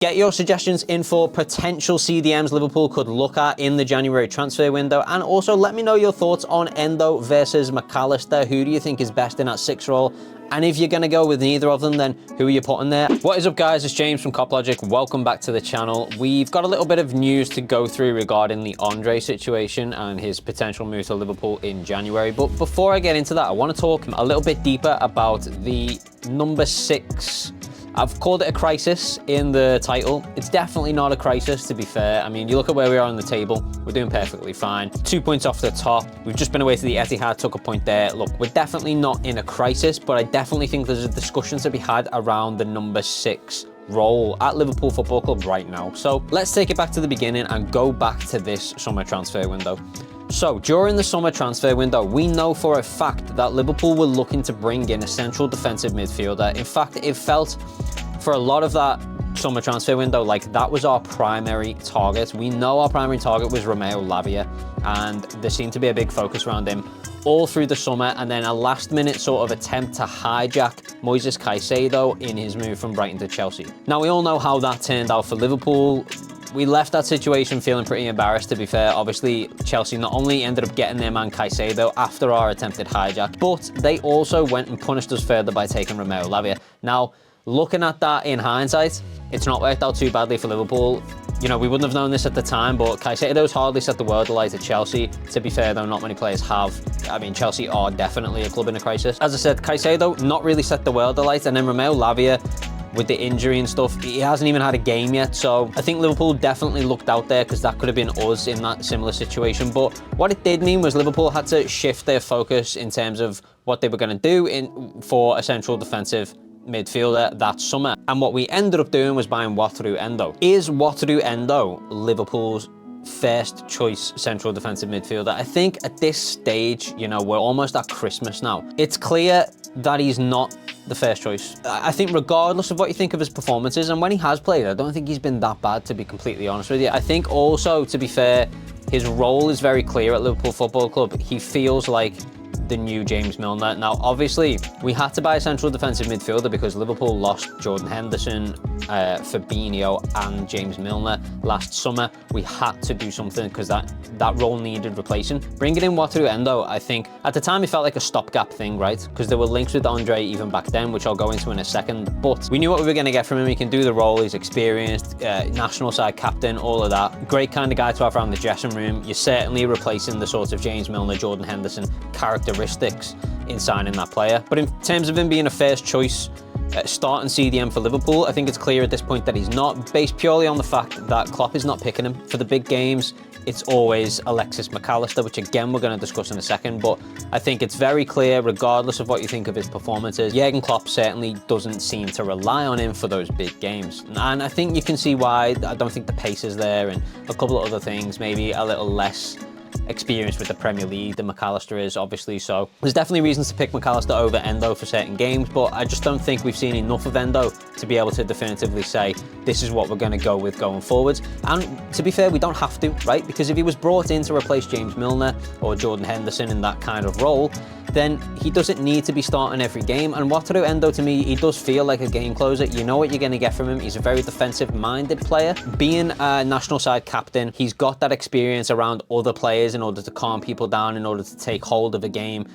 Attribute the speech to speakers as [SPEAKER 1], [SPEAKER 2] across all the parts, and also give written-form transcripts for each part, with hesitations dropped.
[SPEAKER 1] Get your suggestions in for potential CDMs Liverpool could look at in the January transfer window, and also let me know your thoughts on Endo versus McAllister. Who do you think is best in that 6 role? And if you're going to go with neither of them, then who are you putting there? What is up, guys? It's James from CopLogic. Welcome back to the channel. We've got a little bit of news to go through regarding the Andre situation and his potential move to Liverpool in January. But before I get into that, I want to talk a little bit deeper about the number 6. I've called it a crisis in the title. It's definitely not a crisis, to be fair. I mean, you look at where we are on the table, we're doing perfectly fine. 2 points off the top. We've just been away to the Etihad, took a point there. Look, we're definitely not in a crisis, but I definitely think there's a discussion to be had around the number 6 role at Liverpool Football Club right now. So let's take it back to the beginning and go back to this summer transfer window. So during the summer transfer window, we know for a fact that Liverpool were looking to bring in a central defensive midfielder. In fact, it felt for a lot of that summer transfer window like that was our primary target. We know our primary target was Romeo Lavia, and there seemed to be a big focus around him all through the summer, and then a last-minute sort of attempt to hijack Moises Caicedo in his move from Brighton to Chelsea. Now, we all know how that turned out for Liverpool. We left that situation feeling pretty embarrassed, to be fair. Obviously, Chelsea not only ended up getting their man Caicedo after our attempted hijack, but they also went and punished us further by taking Romeo Lavia. Now, looking at that in hindsight, it's not worked out too badly for Liverpool. You know, we wouldn't have known this at the time, but Caicedo's hardly set the world alight at Chelsea. To be fair, though, not many players have. I mean, Chelsea are definitely a club in a crisis. As I said, Caicedo not really set the world alight, and then Romeo Lavia, with the injury and stuff, he hasn't even had a game yet. So I think Liverpool definitely looked out there because that could have been us in that similar situation. But what it did mean was Liverpool had to shift their focus in terms of what they were going to do for a central defensive midfielder that summer. And what we ended up doing was buying Wataru Endo. Is Wataru Endo Liverpool's first choice central defensive midfielder? I think at this stage, you know, we're almost at Christmas now. It's clear that he's not the first choice. I think regardless of what you think of his performances, and when he has played, I don't think he's been that bad, to be completely honest with you. I think also, to be fair, his role is very clear at Liverpool Football Club. He feels like the new James Milner. Now, obviously, we had to buy a central defensive midfielder because Liverpool lost Jordan Henderson, Fabinho and James Milner last summer. We had to do something because that role needed replacing. Bringing in Wataru Endo, I think, at the time it felt like a stopgap thing, right? Because there were links with Andre even back then, which I'll go into in a second. But we knew what we were going to get from him. He can do the role. He's experienced, national side captain, all of that. Great kind of guy to have around the dressing room. You're certainly replacing the sort of James Milner, Jordan Henderson characteristics in signing that player. But in terms of him being a first choice starting CDM for Liverpool, I think it's clear at this point that he's not, based purely on the fact that Klopp is not picking him. For the big games, it's always Alexis McAllister, which again we're going to discuss in a second, but I think it's very clear, regardless of what you think of his performances, Jurgen Klopp certainly doesn't seem to rely on him for those big games. And I think you can see why. I don't think the pace is there, and a couple of other things, maybe a little less experience with the Premier League than McAllister is, obviously. So there's definitely reasons to pick McAllister over Endo for certain games, but I just don't think we've seen enough of Endo to be able to definitively say this is what we're going to go with going forwards. And to be fair, we don't have to, right? Because if he was brought in to replace James Milner or Jordan Henderson in that kind of role, then he doesn't need to be starting every game. And Wataru Endo, to me, he does feel like a game closer. You know what you're going to get from him. He's a very defensive-minded player. Being a national side captain, he's got that experience around other players in order to calm people down, in order to take hold of a game,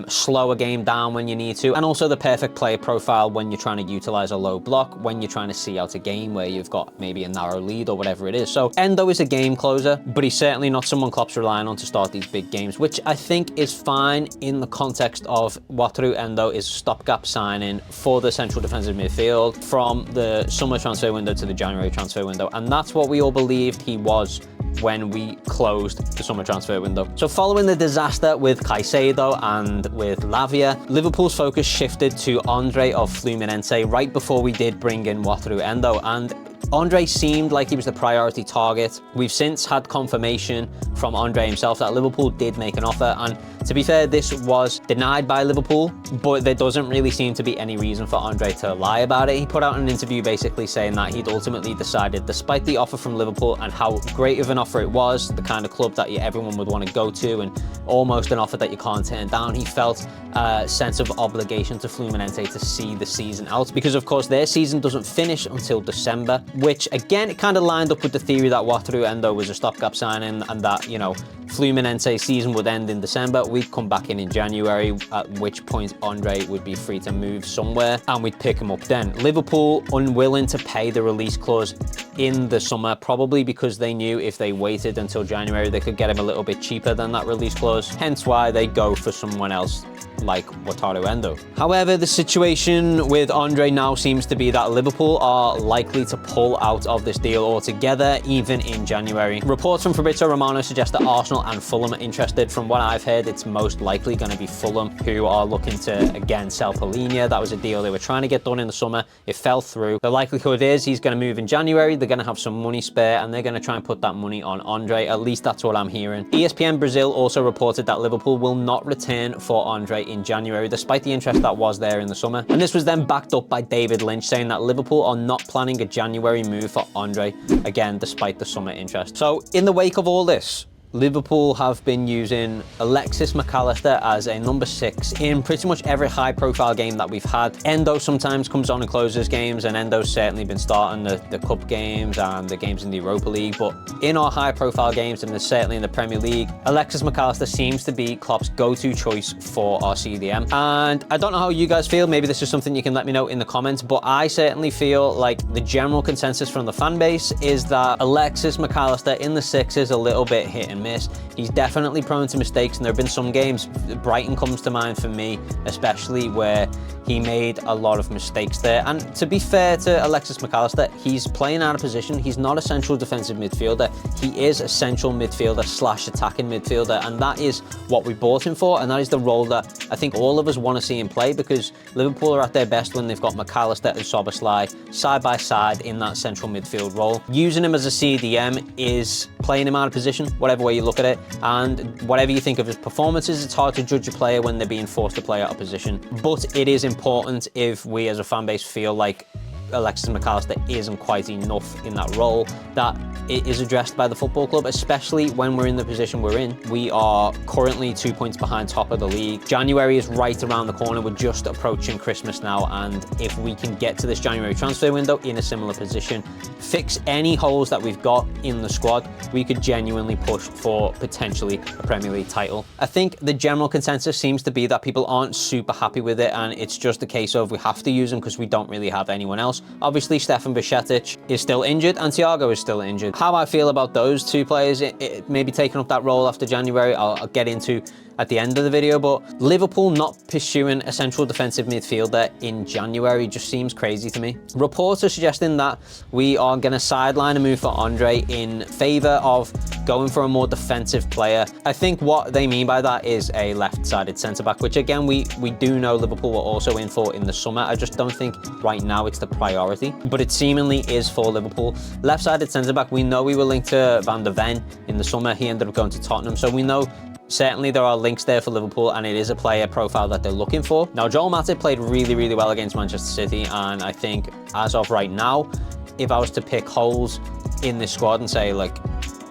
[SPEAKER 1] slow a game down when you need to, and also the perfect player profile when you're trying to utilize a low block, when you're trying to see out a game where you've got maybe a narrow lead or whatever it is. So Endo is a game closer, but he's certainly not someone Klopp's relying on to start these big games, which I think is fine in the context of Wataru Endo is stopgap signing for the central defensive midfield from the summer transfer window to the January transfer window, and that's what we all believed he was when we closed the summer transfer window. So following the disaster with Caicedo and with Lavia, Liverpool's focus shifted to Andre of Fluminense right before we did bring in Wataru Endo, and Andre seemed like he was the priority target. We've since had confirmation from Andre himself that Liverpool did make an offer, and to be fair, this was denied by Liverpool, but there doesn't really seem to be any reason for Andre to lie about it. He put out an interview basically saying that he'd ultimately decided, despite the offer from Liverpool and how great of an offer it was, the kind of club that everyone would want to go to and almost an offer that you can't turn down, he felt a sense of obligation to Fluminense to see the season out, because of course their season doesn't finish until December. which again, it kind of lined up with the theory that Wataru Endo was a stopgap signing and that, you know, Fluminense season would end in December. We'd come back in January, at which point Andre would be free to move somewhere and we'd pick him up then. Liverpool unwilling to pay the release clause in the summer, probably because they knew if they waited until January, they could get him a little bit cheaper than that release clause. Hence why they go for someone else like Wataru Endo. However, the situation with Andre now seems to be that Liverpool are likely to pull out of this deal altogether, even in January. Reports from Fabrizio Romano suggest that Arsenal and Fulham are interested. From what I've heard, it's most likely going to be Fulham who are looking to, again, sell Polina. That was a deal they were trying to get done in the summer. It fell through. The likelihood is he's going to move in January. They're going to have some money spare and they're going to try and put that money on Andre. At least that's what I'm hearing. ESPN Brazil also reported that Liverpool will not return for Andre in January, despite the interest that was there in the summer. And this was then backed up by David Lynch saying that Liverpool are not planning a January move for Andre, again, despite the summer interest. So in the wake of all this, Liverpool have been using Alexis McAllister as a number 6 in pretty much every high-profile game that we've had. Endo sometimes comes on and closes games, and Endo's certainly been starting the cup games and the games in the Europa League. But in our high-profile games, and certainly in the Premier League, Alexis McAllister seems to be Klopp's go-to choice for our CDM. And I don't know how you guys feel. Maybe this is something you can let me know in the comments, but I certainly feel like the general consensus from the fan base is that Alexis McAllister in the 6 is a little bit hit and miss. He's definitely prone to mistakes, and there have been some games, Brighton comes to mind for me, especially where he made a lot of mistakes there. And to be fair to Alexis McAllister, he's playing out of position. He's not a central defensive midfielder. He is a central midfielder / attacking midfielder, and that is what we bought him for, and that is the role that I think all of us want to see him play, because Liverpool are at their best when they've got McAllister and Szoboszlai side by side in that central midfield role. Using him as a CDM is playing him out of position, whatever way you look at it, and whatever you think of his performances, it's hard to judge a player when they're being forced to play out of position. But it is important, if we as a fan base feel like Alexis McAllister isn't quite enough in that role, that it is addressed by the football club, especially when we're in the position we're in. We are currently 2 points behind top of the league. January is right around the corner. We're just approaching Christmas now, and if we can get to this January transfer window in a similar position, fix any holes that we've got in the squad, we could genuinely push for potentially a Premier League title. I think the general consensus seems to be that people aren't super happy with it, and it's just a case of we have to use him because we don't really have anyone else. Obviously, Stefan Bajcetic is still injured and Thiago is still injured. How I feel about those two players, it maybe taking up that role after January, I'll get into at the end of the video, but Liverpool not pursuing a central defensive midfielder in January just seems crazy to me. Reports are suggesting that we are going to sideline a move for Andre in favour of going for a more defensive player. I think what they mean by that is a left-sided centre-back, which again, we do know Liverpool were also in for in the summer. I just don't think right now it's the priority, but it seemingly is for Liverpool. Left-sided centre-back, we know we were linked to Van der Ven in the summer. He ended up going to Tottenham, so we know certainly there are links there for Liverpool, and it is a player profile that they're looking for. Now, Joel Matip played really, really well against Manchester City, and I think as of right now, if I was to pick holes in this squad and say, like,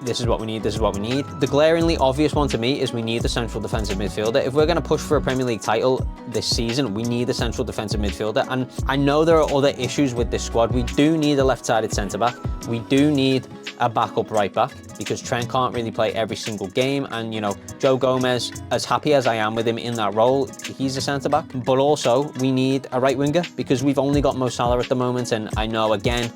[SPEAKER 1] this is what we need, this is what we need, the glaringly obvious one to me is we need a central defensive midfielder. If we're going to push for a Premier League title this season, we need a central defensive midfielder. And I know there are other issues with this squad. We do need a left-sided centre-back. We do need a backup right-back, because Trent can't really play every single game. And, you know, Joe Gomez, as happy as I am with him in that role, he's a centre-back. But also, we need a right winger, because we've only got Mo Salah at the moment. And I know, again,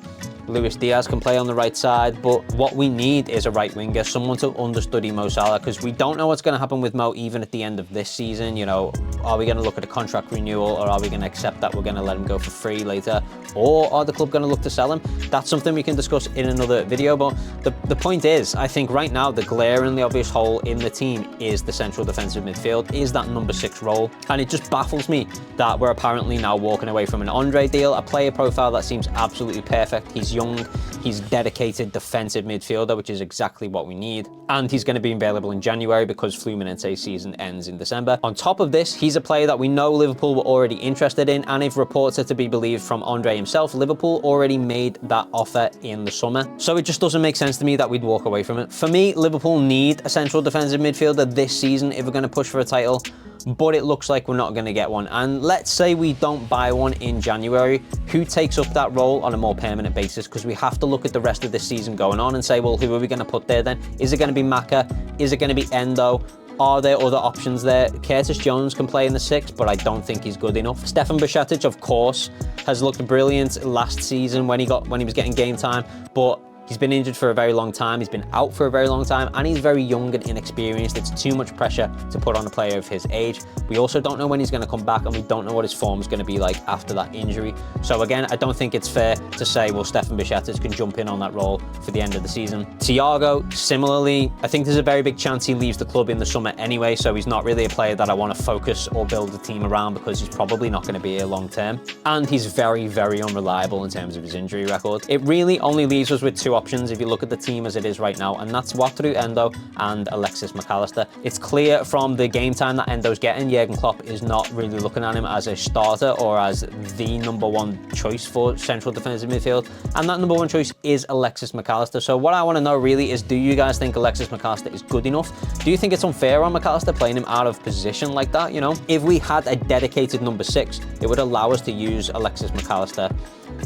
[SPEAKER 1] Luis Diaz can play on the right side, but what we need is a right winger, someone to understudy Mo Salah, because we don't know what's going to happen with Mo even at the end of this season. You know, are we going to look at a contract renewal, or are we going to accept that we're going to let him go for free later, or are the club going to look to sell him? That's something we can discuss in another video, but the point is, I think right now the glaringly obvious hole in the team is the central defensive midfield, is that number 6 role, and it just baffles me that we're apparently now walking away from an Andre deal, a player profile that seems absolutely perfect. He's young, he's dedicated defensive midfielder, which is exactly what we need, and he's going to be available in January because Fluminense season ends in December. On top of this, he's a player that we know Liverpool were already interested in, and if reports are to be believed from Andre himself, Liverpool already made that offer in the summer. So it just doesn't make sense to me that we'd walk away from it. For me, Liverpool need a central defensive midfielder this season if we're going to push for a title. but it looks like we're not going to get one. And let's say we don't buy one in January, who takes up that role on a more permanent basis? Because we have to look at the rest of this season going on and say, well, who are we going to put there then? Is it going to be Maka? Is it going to be Endo? Are there other options there? Curtis Jones can play in the 6, but I don't think he's good enough. Stefan Bajcetic, of course, has looked brilliant last season when he was getting game time, but he's been injured for a very long time. He's been out for a very long time, and he's very young and inexperienced. It's too much pressure to put on a player of his age. We also don't know when he's going to come back, and we don't know what his form is going to be like after that injury. So again, I don't think it's fair to say, well, Stefan Bajcetic can jump in on that role for the end of the season. Thiago, similarly, I think there's a very big chance he leaves the club in the summer anyway, so he's not really a player that I want to focus or build a team around, because he's probably not going to be here long term. And he's very, very unreliable in terms of his injury record. It really only leaves us with two options if you look at the team as it is right now, and that's Wataru, Endo, and Alexis McAllister. It's clear from the game time that Endo's getting, Jurgen Klopp is not really looking at him as a starter or as the #1 choice for central defensive midfield, and that #1 choice is Alexis McAllister. So what I want to know really is, do you guys think Alexis McAllister is good enough? Do you think it's unfair on McAllister playing him out of position like that? You know, if we had a dedicated #6, it would allow us to use Alexis McAllister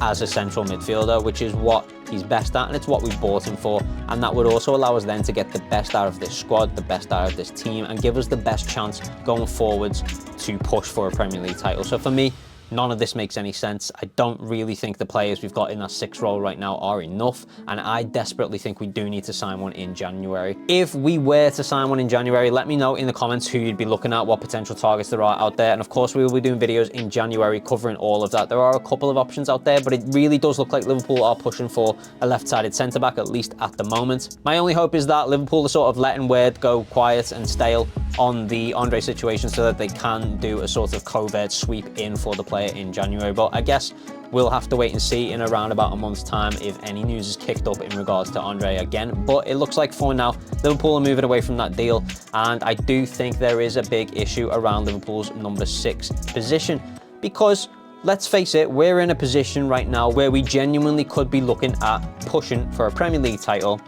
[SPEAKER 1] as a central midfielder, which is what he's best at, and it's what we bought him for. And that would also allow us then to get the best out of this squad, the best out of this team, and give us the best chance going forwards to push for a Premier League title. So for me, none of this makes any sense. I don't really think the players we've got in that 6 role right now are enough, and I desperately think we do need to sign one in January. If we were to sign one in January, let me know in the comments who you'd be looking at, what potential targets there are out there, and of course we will be doing videos in January covering all of that. There are a couple of options out there, but it really does look like Liverpool are pushing for a left-sided centre-back, at least at the moment. My only hope is that Liverpool are sort of letting word go quiet and stale on the Andre situation so that they can do a sort of covert sweep in for the player in January. But I guess we'll have to wait and see in around about a month's time if any news is kicked up in regards to Andre again. But it looks like for now, Liverpool are moving away from that deal, and I do think there is a big issue around Liverpool's #6 position, because let's face it, we're in a position right now where we genuinely could be looking at pushing for a Premier League title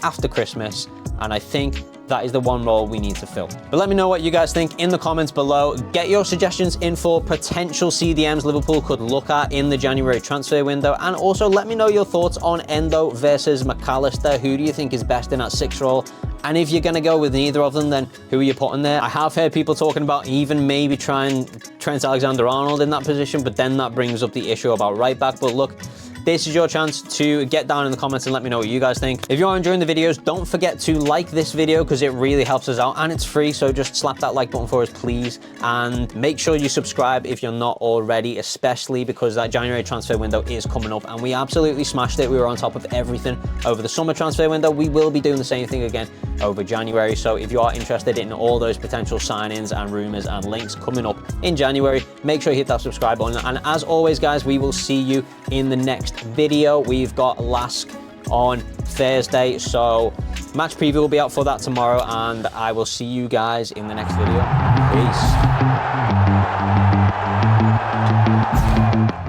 [SPEAKER 1] after Christmas, and I think that is the one role we need to fill. But let me know what you guys think in the comments below. Get your suggestions in for potential CDMs Liverpool could look at in the January transfer window, and also let me know your thoughts on Endo versus McAllister. Who do you think is best in that 6 role? And if you're going to go with neither of them, then who are you putting there? I have heard people talking about even maybe trying Trent Alexander-Arnold in that position, but then that brings up the issue about right back. But look, this is your chance to get down in the comments and let me know what you guys think. If you are enjoying the videos, don't forget to like this video because it really helps us out and it's free. So just slap that like button for us, please. And make sure you subscribe if you're not already, especially because that January transfer window is coming up and we absolutely smashed it. We were on top of everything over the summer transfer window. We will be doing the same thing again over January. So if you are interested in all those potential sign-ins and rumors and links coming up in January, make sure you hit that subscribe button. And as always, guys, we will see you in the next video. We've got Lask on Thursday, so match preview will be out for that tomorrow, and I will see you guys in the next video. Peace.